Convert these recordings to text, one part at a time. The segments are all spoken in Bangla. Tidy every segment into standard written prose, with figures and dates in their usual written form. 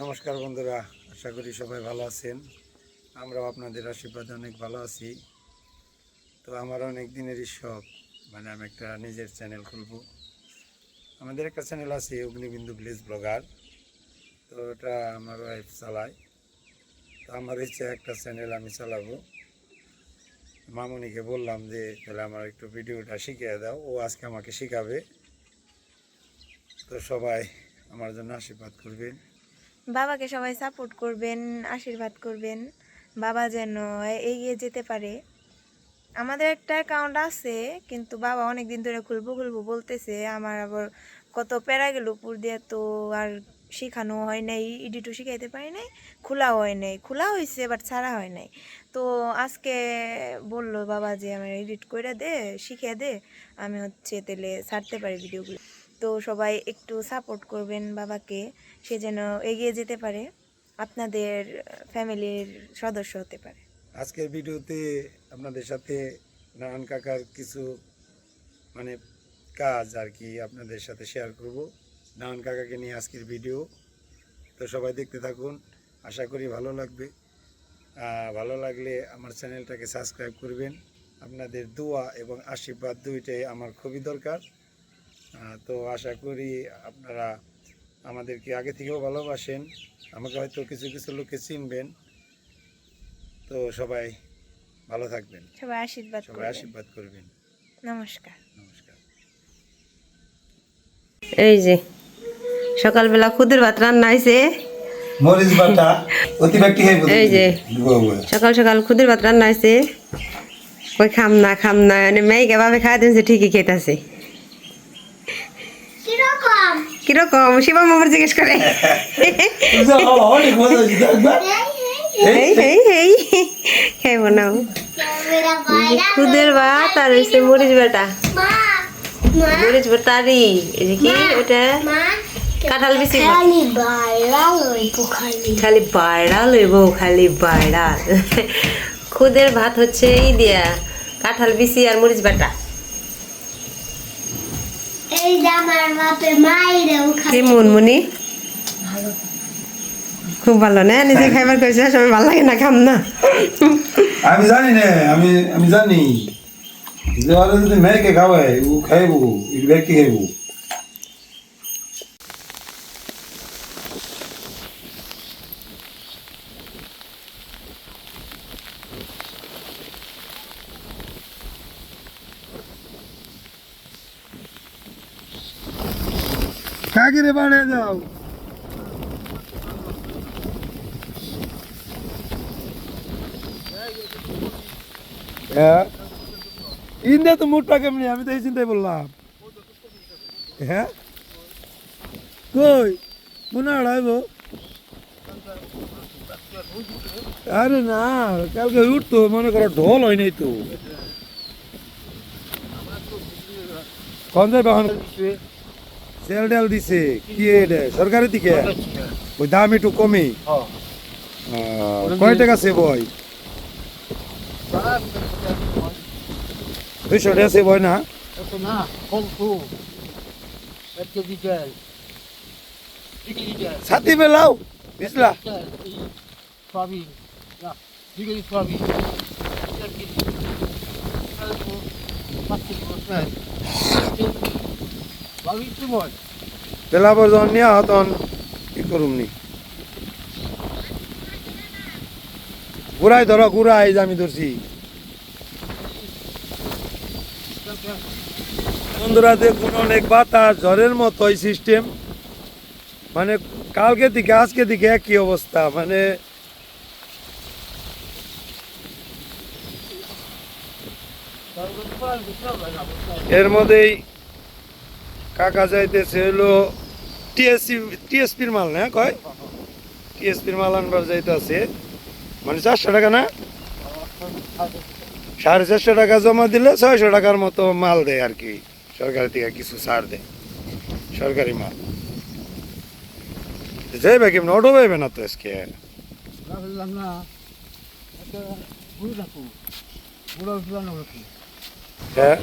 নমস্কার বন্ধুরা, আশা করি সবাই ভালো আছেন। আমরাও আপনাদের আশীর্বাদে অনেক ভালো আছি। তো আমার অনেক দিনেরই শখ, আমি একটা নিজের চ্যানেল খুলব। আমাদের একটা চ্যানেল আছে অগ্নিবিন্দু ভিলেজ ব্লগার, তো ওটা আমার ওয়াইফ চালায়। তো আমার ইচ্ছে একটা চ্যানেল আমি চালাবো। মামুনিকে বললাম যে তাহলে আমার একটু ভিডিওটা শিখিয়ে দাও, ও আজকে আমাকে শেখাবে। তো সবাই আমার জন্য আশীর্বাদ করবেন, বাবাকে সবাই সাপোর্ট করবেন, আশীর্বাদ করবেন, বাবা যেন এগিয়ে যেতে পারে। আমাদের একটা অ্যাকাউন্ট আছে, কিন্তু বাবা অনেক দিন ধরে খুলবো বলতেছে। আমার আবার কত প্যারা গেল উপর দিয়ে, তো আর শেখানো হয় নাই, এডিটও শিখাইতে পারি নাই, খোলা হয় নাই। খোলা হয়েছে বাট ছাড়া হয় নাই। তো আজকে বললো বাবা যে আমার এডিট করে দে, শিখিয়ে দে, আমি তাহলে ছাড়তে পারি ভিডিওগুলো। তো সবাই একটু সাপোর্ট করবেন বাবাকে, সে যেন এগিয়ে যেতে পারে, আপনাদের ফ্যামিলির সদস্য হতে পারে। আজকের ভিডিওতে আপনাদের সাথে নারায়ণ কাকার কিছু কাজ আর কি আপনাদের সাথে শেয়ার করব। নারায়ণ কাকাকে নিয়ে আজকের ভিডিও, তো সবাই দেখতে থাকুন, আশা করি ভালো লাগবে। ভালো লাগলে আমার চ্যানেলটাকে সাবস্ক্রাইব করবেন। আপনাদের দোয়া এবং আশীর্বাদ দুইটাই আমার খুবই দরকার। তো আশা করি আপনারা আমাদেরকে আগে থেকেও ভালোবাসেন, আমাকে হয়তো কিছু কিছু লোকে চিনবেন। তো সবাই ভালো থাকবেন, সবাই আশীর্বাদ করবেন। নমস্কার। নমস্কার। এই যে সকালবেলা খুদের ভাত রান্না হয়েছে, মরিচ বাটা অতিরিক্ত এই যে সকাল সকাল খুদের ভাত রান্না হয়েছে। ওই খাম না মানে মেয়েকে ভাবে খাওয়া দিয়েছে, ঠিকই খেতেছে। কিরকম শিবা মামার জিজ্ঞেস করে, খাইব না খুদের ভাত আর হয়েছে মরিচ বাটা, মরিচ বাটারি। এই যে কি ওটা কাঁঠাল বিচি, খালি বাইড়াল হইব, খালি বাইড়াল। খুদের ভাত হচ্ছে এই দিয়া কাঁঠাল বিচি আর মরিচ বাটা। কি মুনমুনি খুব ভালো না, নিজে খাইবার কইছে, সবাই ভালো লাগে না, খাম না। আমি জানি না, আমি জানি যে ওরা যদি মেয়েকে খাওয়ায় ও খাইব, ব্যক্তি খাইব। কাকিরে বাড়ে যাও, ইন্দা তো মুটটা কেমনি, আমি তো এই চিন্তাই বললাম। হ্যাঁ কই মনে হারাইব? আরে না, কালকে উঠতো, মনে করো ঢোল হয় নাই তো। কোন যাইবে এখন? সেল ডাল দিছে কি এটা সরকারি দিকে? ওই দাম একটু কমে। কয় টাকা সে বই? 200 টাকা সে বই না? সাথী বেলাও বুঝলা? বেলা পর্যন্ত নিয়ে হতন কি করুম নি। ঘুরাই ধরো, ঘুরাই আমি ধরছি। বন্ধুরা দেখুন, অনেক বাতাস ঝড়ের মতো সিস্টেম, কালকে থেকে আজকে দিকে একই অবস্থা। এর মধ্যেই কাকা যাইতেছে হলো টিএসপির মাল, না কয় টিএসপির মাল আনবার যাইতেছে। 400 টাকা না, 450 টাকা জমা দিলে 600 টাকার মতো মাল দেয় আর কি, সরকারি থেকে কিছু ছাড় দেয়, সরকারি মাল। যাইবে কেমন? অটো পাইবে না তো আজকে। হ্যাঁ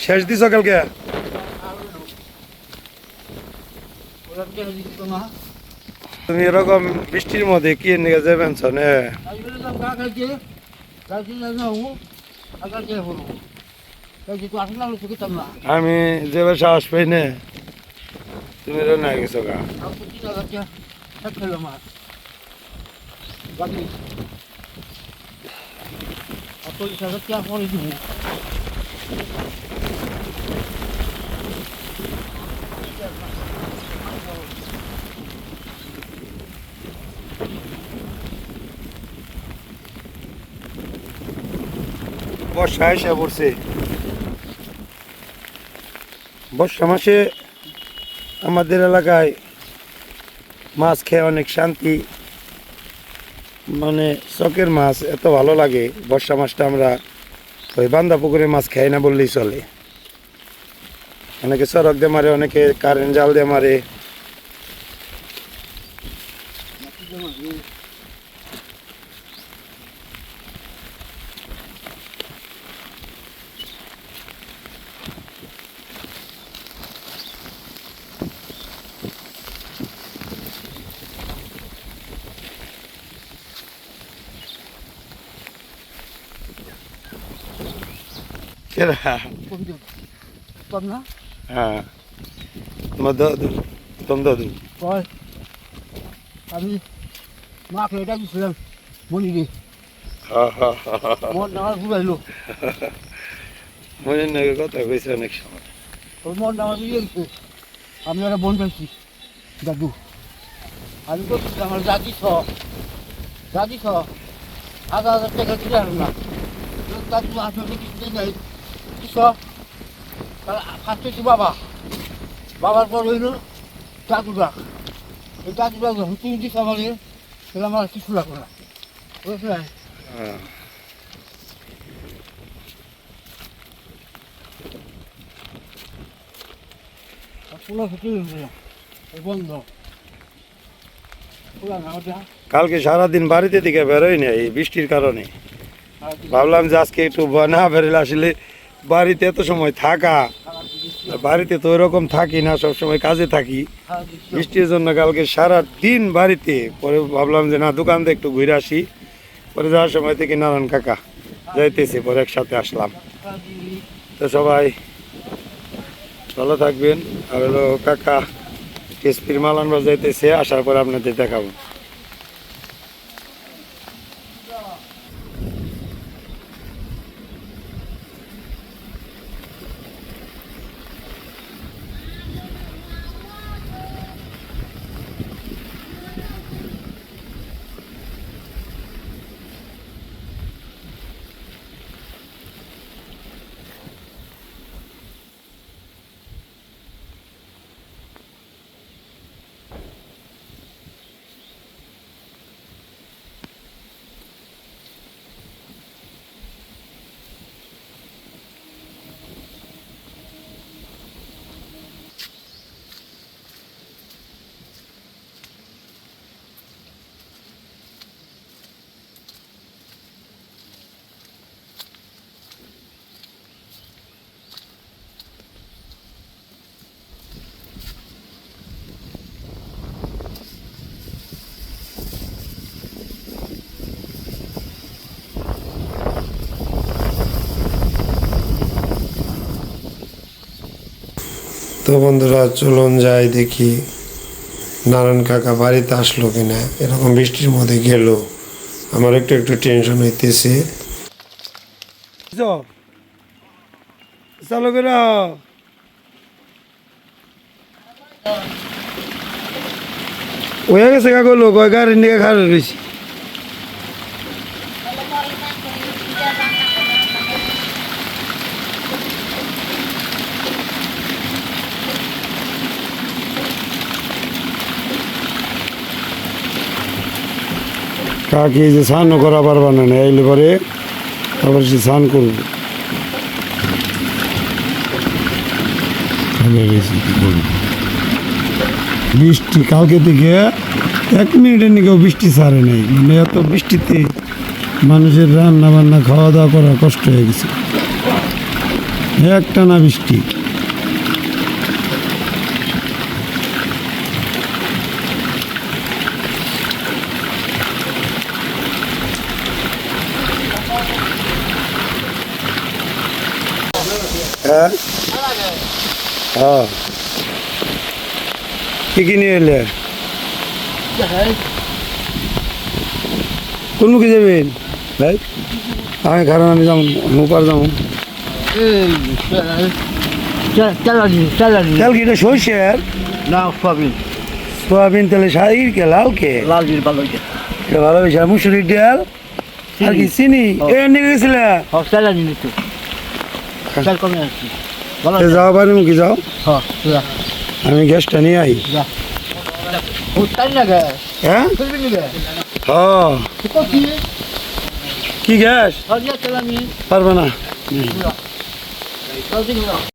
শেষ দিছ কালকে? তুমি এরকম বৃষ্টির মধ্যে কি নিয়ে যাবেন শোনে? আমি যেভাবে সাহস পাই না, তুমি না গেছো গা। বর্ষা এসে পড়ছে। বর্ষা মাসে আমাদের এলাকায় মাছ খেয়ে অনেক শান্তি, মানে চকের মাছ এত ভালো লাগে। বর্ষা মাসটা আমরা ওই বান্দা পুকুরে মাছ খাই না বললেই চলে। অনেকে চরক দিয়ে মারে, অনেকে কারেন্ট জাল দিয়ে মারে। হ্যাঁ, তোমার দাদু, তোমার দাদু আমি মাকে এটা দিয়েছিলাম মনিরে মন আমার ঘুরাইলো মনের নাকি কথা কইছে অনেক সময়। ওর মন আমার দিয়ে গেছে। আমি একটা বোন পাইছি দাদু, আমি করছি আমার দাদি ছ 1000 টাকা দিলে আর না দাদু আসলে কিছু নেই ছ। তাহলে ফার্স্ট হচ্ছে বাবার পর হইল দাদুরা। এই দাদুরা যখন তুমি দিস আমাকে সেটা আমার কিছু লাগবে না, বুঝলেন? বন্ধ কালকে সারাদিন বাড়িতে থেকে বেরোই না এই বৃষ্টির কারণে। ভাবলাম যে আজকে একটু না বেরোলে আসলে বাড়িতে এত সময় থাকা, বাড়িতে তো ওইরকম থাকি না, সবসময় কাজে থাকি। বৃষ্টির জন্য কালকে সারা দিন বাড়িতে, পরে ভাবলাম যে না দোকান থেকে একটু ঘুরে আসি। পরে যাওয়ার সময় থেকে নারায়ণ কাকা যাইতেছে, পরে একসাথে আসলাম। তো সবাই ভালো থাকবেন। আর হলো কাকা কেসপির মাল আনবার যাইতেছে, আসার পরে আপনাদের দেখাবো। তো বন্ধুরা চলুন যাই দেখি নারায়ণ কাকা বাড়িতে আসলো কিনা। এরকম বৃষ্টির মধ্যে গেল, আমার একটু একটু টেনশন হইতেছে। চালু করে হয়ে গেছে কাকু লোক ওই গাড়ির নিয়ে খারাপ রয়েছি। কাকি যে স্নানও করা পারবা না, এলে পরে আবার সে স্নান করবো। বৃষ্টি কালকে থেকে 1 মিনিটের নিকেও বৃষ্টি ছাড়ে নাই, মানে এত বৃষ্টিতে মানুষের রান্না বান্না খাওয়া দাওয়া করা কষ্ট হয়ে গেছে। একটানা বৃষ্টি। হ্যাঁ হ্যাঁ কি নিয়ে এলে কোন মুখে যাবেন ভাই আমি কারণ আমি যাবো মুপার যাবো চালানি তেল কি এটা সরষের না সয়াবিন সোয়াবিন তেলে শাড়ির কে লাল কে লাল জির ভালো এটা ভালোবেসে আর মুসুরির ডাল আর কি চিনি এ নিয়ে গেছিলে চালানি নিতে চাল কমে আসছি ভালো যাও বাড়ি মুখে যাও হ্যাঁ আমি গ্যাসটা নিয়ে আই যা ও তাই না গে হ্যাঁ তুই নি গে হ্যাঁ কত কি গ্যাস হরিয়া চালানি পারবে না চল দিন